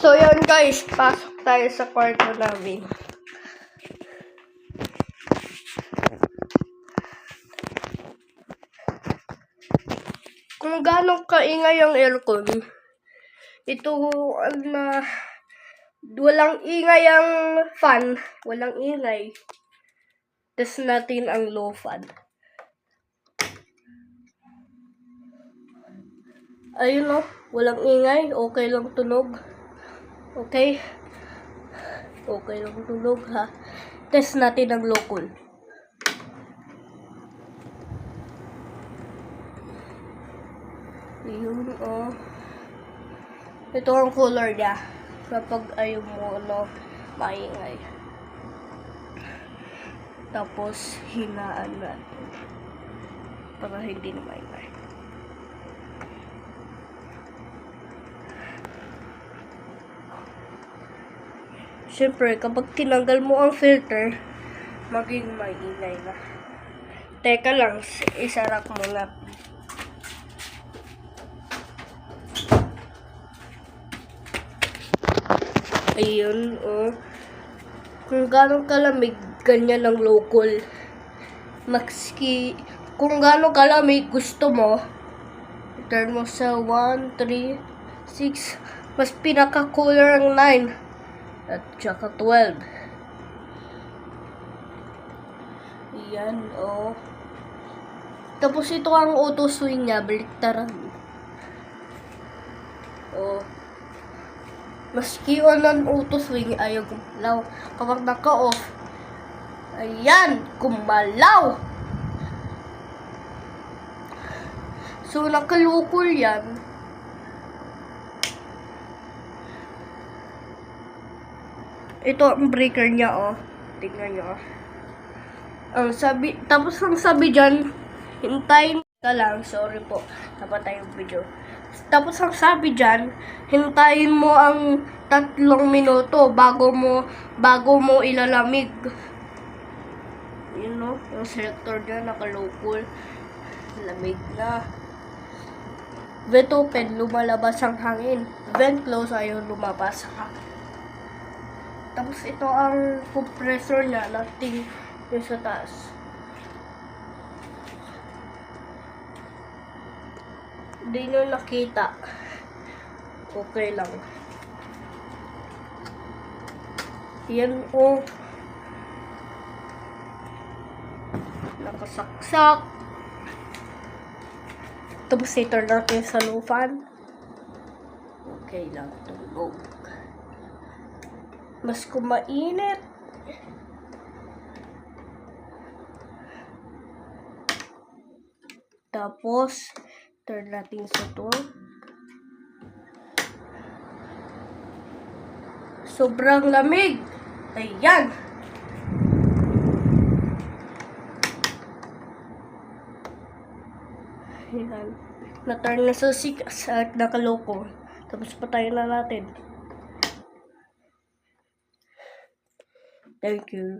So, yun guys, pasok tayo sa kwarto namin. Kung gano'ng kaingay ang aircon, ito na walang ingay ang fan, walang ingay. Test natin ang low fan. Ayun o, walang ingay, okay lang tunog. Okay? Okay lang tunog ha. Test natin ang low cool. Ayun o. Ito ang color niya. Kapag ayaw mo maingay. Tapos hinaan natin. Para hindi na maingay. Siyempre, kapag tinanggal mo ang filter, maging maingay na. Teka lang, isarak mo na. Ayun, oh. Kung gano'ng kalamig, ganyan ang local. Maxki, kung gano'ng kalamig gusto mo, turn mo sa 1, 3, 6, mas pinaka-cooler ang 9. At saka 12. Yan, oh. Tapos ito ang auto swing niya, baliktaran. Oh. Maski on ang auto swing, ayaw gumalaw. Kapag naka-off, ayan, gumalaw. So, nakalukol yan. Ito ang breaker niya, oh. Tingnan nyo, oh. Tapos ang sabi dyan, hintayin ka lang. Sorry po, napatay yung video. Tapos ang sabi dyan, hintayin mo ang 3 minuto bago mo ilalamig. Yun, no? Yung selector dyan, naka-local. Lamig na. Vent open, lumalabas ang hangin. Vent close, ayaw lumabas ang hangin. Tapos ito ang compressor niya, nating yung sa taas. Hindi nyo nakita. Okay lang. Yan o. Nakasaksak. Tapos i-turn natin sa low fan. Okay lang. Tulog. Mas kumainit. Tapos, turn natin sa to. Sobrang lamig. Ayan. Ayan. Na-turn na sa 6 at nakaloko. Tapos patayin na natin. Thank you.